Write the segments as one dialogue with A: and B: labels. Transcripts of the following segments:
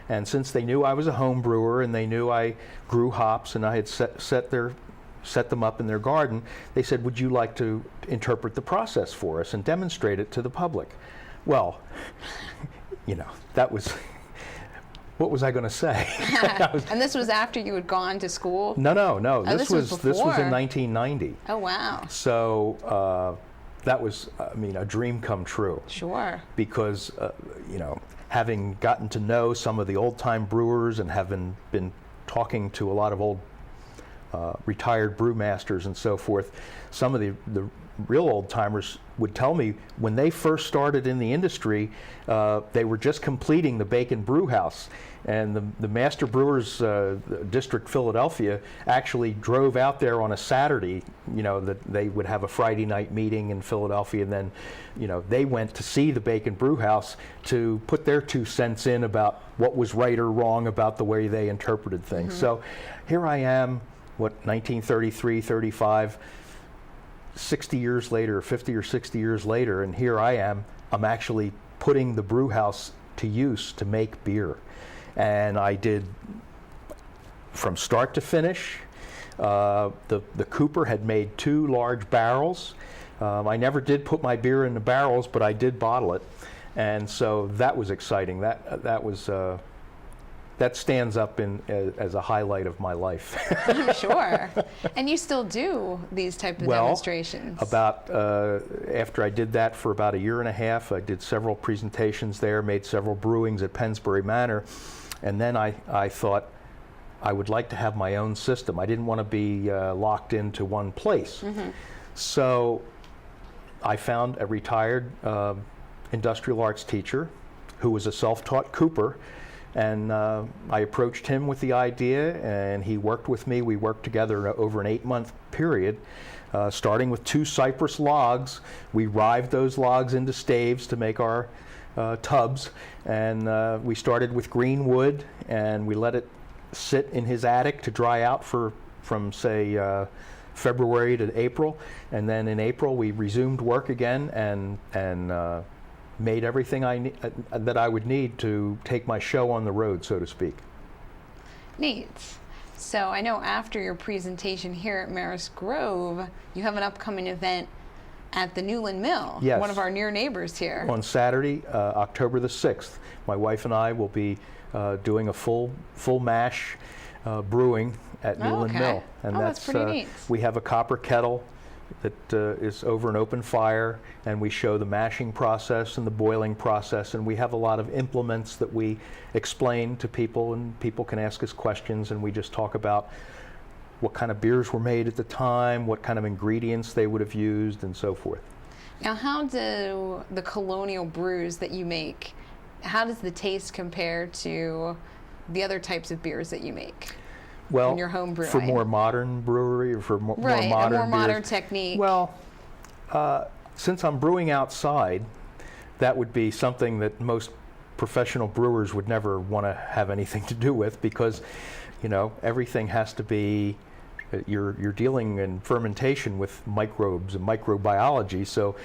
A: And since they knew I was a home brewer and they knew I grew hops and I had set them up in their garden, they said, would you like to interpret the process for us and demonstrate it to the public? Well, that was, what was I going to say?
B: And this was after you had gone to school?
A: No.
B: Oh,
A: This was in 1990.
B: Oh, wow.
A: So that was, a dream come true.
B: Sure.
A: Because, having gotten to know some of the old-time brewers and having been talking to a lot of old retired brewmasters and so forth, some of the real old-timers would tell me when they first started in the industry, they were just completing the Bacon Brew House. And the Master Brewers District Philadelphia actually drove out there on a Saturday, that they would have a Friday night meeting in Philadelphia, and then, they went to see the Bacon Brew House to put their 2 cents in about what was right or wrong about the way they interpreted things. So here I am, 1933, 35, 60 years later, 50 or 60 years later, and here I am, I'm actually putting the brew house to use to make beer. And I did from start to finish. The cooper had made 2 large barrels. I never did put my beer in the barrels, but I did bottle it. And so that was exciting. That stands up as a highlight of my life.
B: I'm sure. And you still do these type of demonstrations?
A: After I did that for about a year and a half, I did several presentations there, made several brewings at Pensbury Manor, and then I thought I would like to have my own system. I didn't want to be locked into one place. So I found a retired industrial arts teacher who was a self-taught cooper. And I approached him with the idea, and he worked with me. We worked together over an 8-month period, starting with 2 cypress logs. We rived those logs into staves to make our tubs, and we started with green wood, and we let it sit in his attic to dry out from say February to April, and then in April we resumed work again and made everything that I would need to take my show on the road, so to speak.
B: Neat. So I know after your presentation here at Maris Grove, you have an upcoming event at the Glen Mills,
A: yes,
B: one of our near neighbors here.
A: On Saturday, October the 6th, my wife and I will be doing a full mash brewing at Glen Mills. And
B: that's pretty neat.
A: We have a copper kettle that is over an open fire, and we show the mashing process and the boiling process, and we have a lot of implements that we explain to people, and people can ask us questions, and we just talk about what kind of beers were made at the time, what kind of ingredients they would have used, and so forth.
B: Now, how do the colonial brews that you make, how does the taste compare to the other types of beers that you make?
A: Well,
B: in your home brewing?
A: For more modern brewery, or for more modern
B: a more modern
A: beers?
B: technique.
A: Well, since I'm brewing outside, that would be something that most professional brewers would never want to have anything to do with, because, everything has to be, you're dealing in fermentation with microbes and microbiology, so,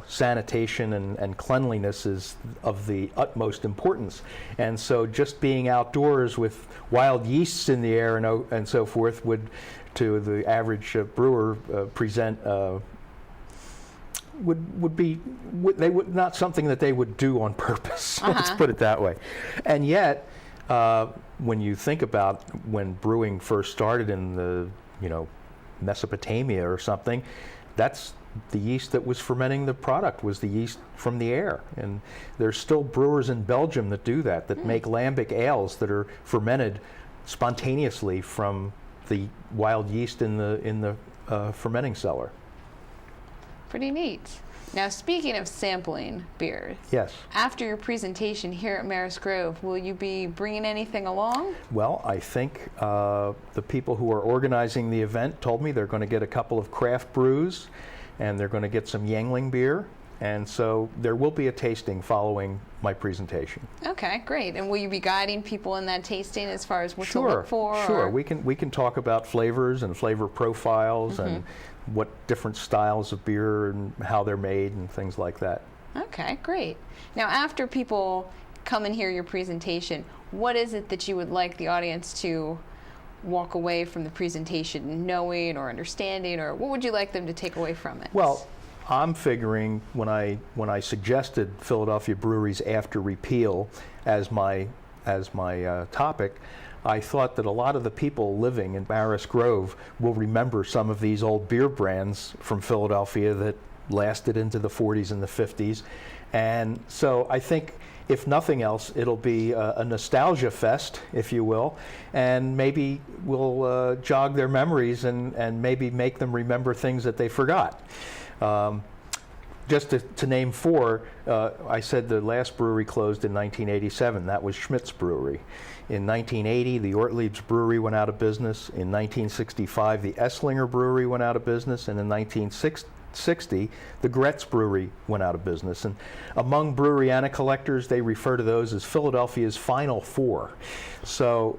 A: sanitation and cleanliness is of the utmost importance. And so just being outdoors with wild yeasts in the air and so forth would, to the average brewer, present would be not something that they would do on purpose. Let's put it that way. And yet, when you think about when brewing first started in the Mesopotamia or something, that's the yeast that was fermenting the product, was the yeast from the air. And there's still brewers in Belgium that do that make lambic ales that are fermented spontaneously from the wild yeast in the fermenting cellar.
B: Pretty neat. Now, speaking of sampling beers,
A: yes.
B: After your presentation here at Maris Grove, will you be bringing anything along?
A: Well, I think the people who are organizing the event told me they're going to get a couple of craft brews, and they're going to get some Yuengling beer, and so there will be a tasting following my presentation. Okay,
B: great. And will you be guiding people in that tasting as far as what
A: to
B: look for?
A: Sure. We can talk about flavors and flavor profiles and what different styles of beer and how they're made and things like that.
B: Okay, great. Now, after people come and hear your presentation, what is it that you would like the audience to walk away from the presentation knowing or understanding, or what would you like them to take away from it?
A: Well, I'm figuring when I suggested Philadelphia Breweries After Repeal as my topic, I thought that a lot of the people living in Maris Grove will remember some of these old beer brands from Philadelphia that lasted into the 40s and the 50s. And so I think, if nothing else, it'll be a nostalgia fest, if you will, and maybe we'll jog their memories and maybe make them remember things that they forgot. Just to name four, I said the last brewery closed in 1987. That was Schmidt's Brewery. In 1980, the Ortlieb's Brewery went out of business. In 1965, the Esslinger Brewery went out of business. And in 1960, the Gretz Brewery went out of business. And among Breweriana collectors, they refer to those as Philadelphia's Final Four. So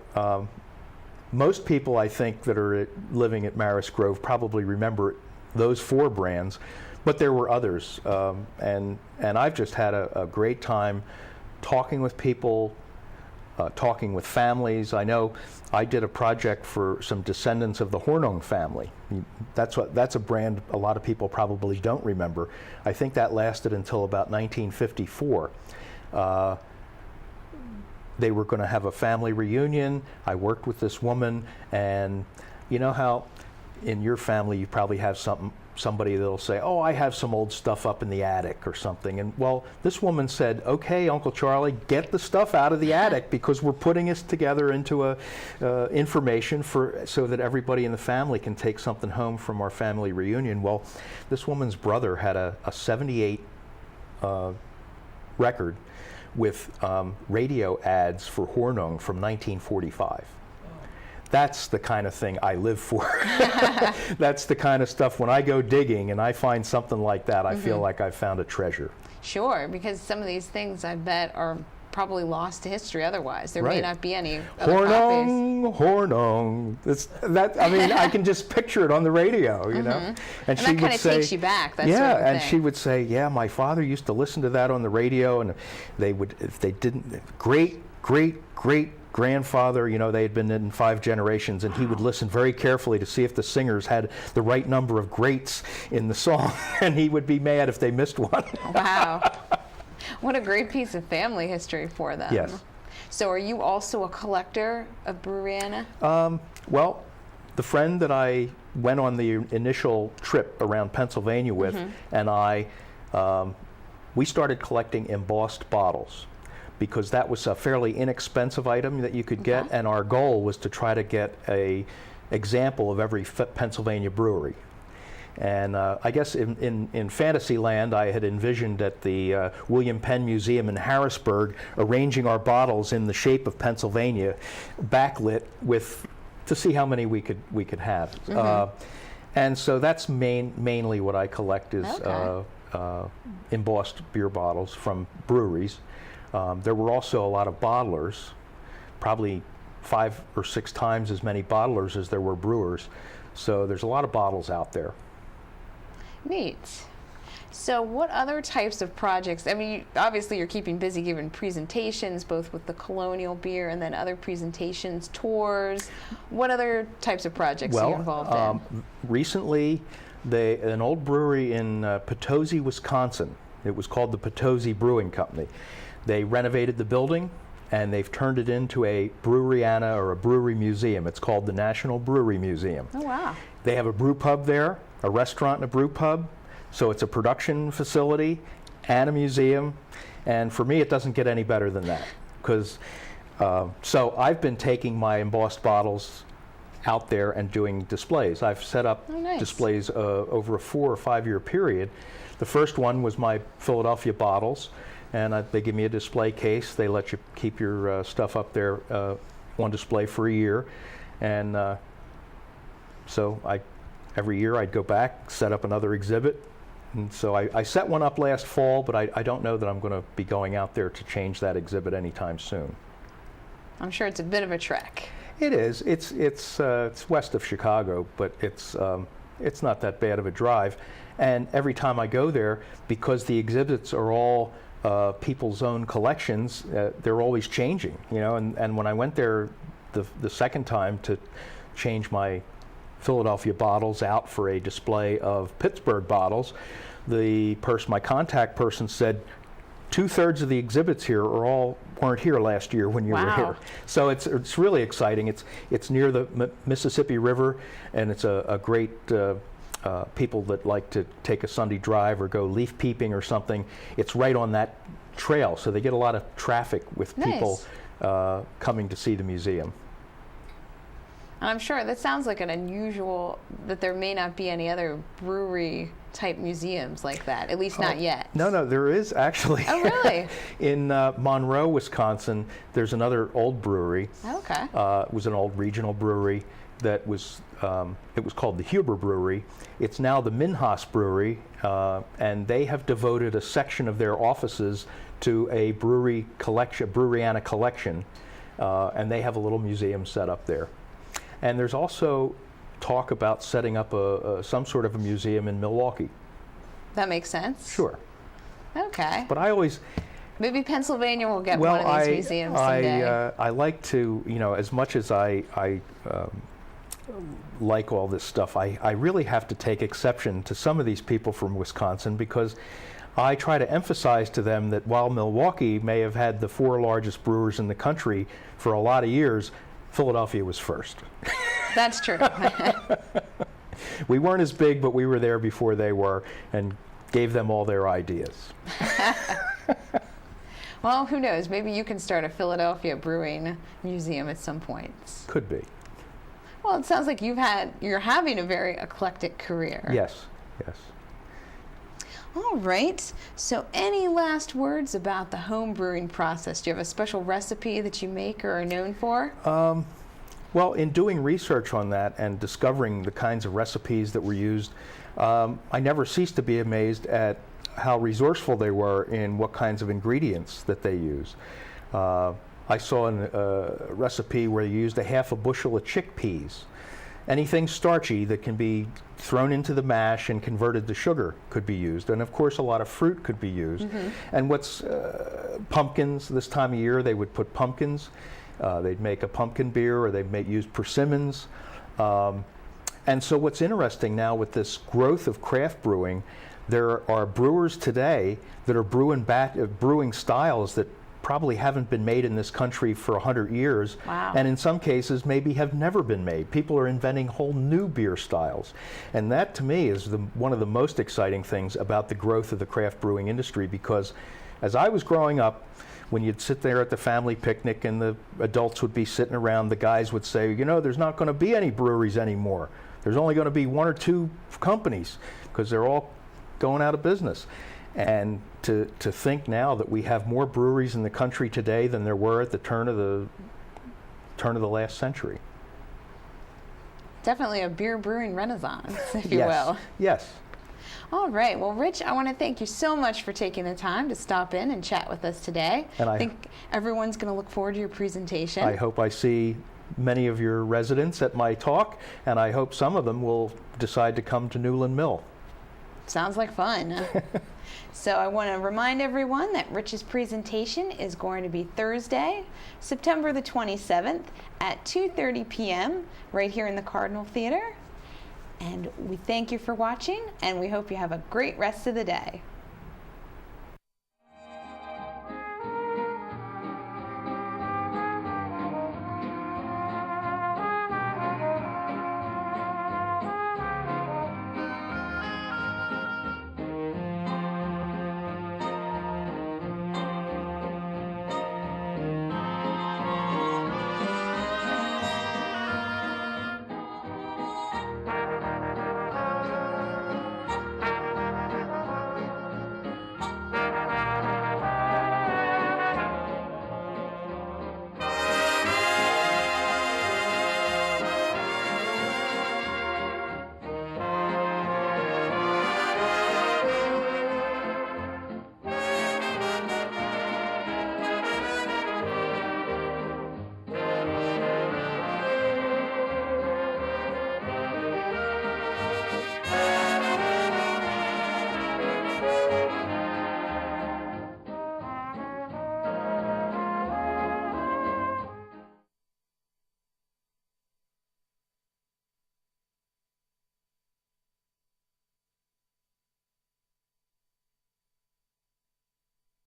A: most people, I think, that are living at Maris Grove probably remember those four brands, but there were others. And I've just had a great time talking with people, talking with families. I know I did a project for some descendants of the Hornung family. That's a brand a lot of people probably don't remember. I think that lasted until about 1954. They were going to have a family reunion. I worked with this woman, and you know how in your family you probably have somebody that'll say, oh, I have some old stuff up in the attic or something. And well, this woman said, okay, Uncle Charlie, get the stuff out of the attic because we're putting this together into information so that everybody in the family can take something home from our family reunion. Well, this woman's brother had a 78 record with radio ads for Hornung from 1945. That's the kind of thing I live for. That's the kind of stuff when I go digging and I find something like that, I feel like I've found a treasure.
B: Sure, because some of these things I bet are probably lost to history otherwise. There may not be any other
A: Hornung, Hornung. I mean, I can just picture it on the radio, you know.
B: And she that kind of takes you back, that
A: yeah,
B: sort of
A: and
B: thing.
A: she would say, yeah, my father used to listen to that on the radio, and they would, if they didn't, great grandfather, you know, they had been in 5 generations, and he would listen very carefully to see if the singers had the right number of greats in the song, and he would be mad if they missed one.
B: Wow. What a great piece of family history for them.
A: Yes.
B: So are you also a collector of Breweriana?
A: Well, the friend that I went on the initial trip around Pennsylvania with and we started collecting embossed bottles, because that was a fairly inexpensive item that you could get, and our goal was to try to get an example of every Pennsylvania brewery. And I guess in Fantasyland, I had envisioned at the William Penn Museum in Harrisburg arranging our bottles in the shape of Pennsylvania, backlit to see how many we could have. And so that's mainly what I collect is embossed beer bottles from breweries. There were also a lot of bottlers, probably 5 or 6 times as many bottlers as there were brewers. So there's a lot of bottles out there.
B: Neat. So what other types of projects, I mean, obviously you're keeping busy giving presentations, both with the colonial beer and then other presentations, tours. What other types of projects are you involved in?
A: Recently, an old brewery in Potosi, Wisconsin, it was called the Potosi Brewing Company. They renovated the building, and they've turned it into a Breweriana, or a brewery museum. It's called the National Brewery Museum.
B: Oh, wow.
A: They have a brew pub there, a restaurant and a brew pub. So it's a production facility and a museum. And for me, it doesn't get any better than that. So I've been taking my embossed bottles out there and doing displays. I've set up displays over a 4 or 5 year period. The first one was my Philadelphia bottles. And they give me a display case. They let you keep your stuff up there on display for a year. And so every year I'd go back, set up another exhibit. And so I set one up last fall, but I don't know that I'm going to be going out there to change that exhibit anytime soon.
B: I'm sure it's a bit of a trek.
A: It is. It's west of Chicago, but it's not that bad of a drive. And every time I go there, because the exhibits are all people's own collections, they're always changing, you know. And when I went there the second time to change my Philadelphia bottles out for a display of Pittsburgh bottles, my contact person said, 2/3 of the exhibits here weren't here last year when you were here. So it's really exciting. It's near the Mississippi River, and it's a great people that like to take a Sunday drive or go leaf peeping or something. It's right on that trail, so they get a lot of traffic with people coming to see the museum.
B: And I'm sure that sounds like an unusual, that there may not be any other brewery type museums like that, at least not yet.
A: No, there is actually.
B: Oh, really?
A: In Monroe, Wisconsin, there's another old brewery.
B: Okay.
A: It was an old regional brewery that was, it was called the Huber Brewery. It's now the Minhas Brewery, and they have devoted a section of their offices to a brewery collection, Breweriana collection, and they have a little museum set up there. And there's also talk about setting up some sort of a museum in Milwaukee.
B: That makes sense.
A: Sure.
B: Okay.
A: But I always...
B: Maybe Pennsylvania will get one of these museums someday.
A: I like to, you know, as much as I like all this stuff, I really have to take exception to some of these people from Wisconsin, because I try to emphasize to them that while Milwaukee may have had the 4 largest brewers in the country for a lot of years, Philadelphia was first.
B: That's true.
A: We weren't as big, but we were there before they were and gave them all their ideas.
B: Well, who knows? Maybe you can start a Philadelphia brewing museum at some point.
A: Could be.
B: Well, it sounds like you're having a very eclectic career.
A: Yes.
B: All right. So any last words about the home brewing process? Do you have a special recipe that you make or are known for?
A: Well, in doing research on that and discovering the kinds of recipes that were used, I never ceased to be amazed at how resourceful they were in what kinds of ingredients that they use. I saw a recipe where they used 1/2 bushel of chickpeas. Anything starchy that can be thrown into the mash and converted to sugar could be used. And of course, a lot of fruit could be used. Mm-hmm. And pumpkins, this time of year, they would put pumpkins. They'd make a pumpkin beer, or they'd use persimmons. And so what's interesting now with this growth of craft brewing, there are brewers today that are brewing styles that probably haven't been made in this country for 100 years.
B: Wow.
A: And in some cases maybe have never been made. People are inventing whole new beer styles. And that, to me, is one of the most exciting things about the growth of the craft brewing industry, because as I was growing up, when you'd sit there at the family picnic and the adults would be sitting around, the guys would say, you know, there's not going to be any breweries anymore. There's only going to be 1 or 2 companies, because they're all going out of business. And to think now that we have more breweries in the country today than there were at the turn of the last century.
B: Definitely a beer brewing renaissance, if you
A: Yes.
B: will.
A: Yes.
B: All right. Well, Rich, I want to thank you so much for taking the time to stop in and chat with us today.
A: And
B: I think everyone's going to look forward to your presentation.
A: I hope I see many of your residents at my talk, and I hope some of them will decide to come to Newland Mill.
B: Sounds like fun. So I want to remind everyone that Rich's presentation is going to be Thursday, September the 27th at 2:30 p.m. right here in the Cardinal Theater. And we thank you for watching, and we hope you have a great rest of the day.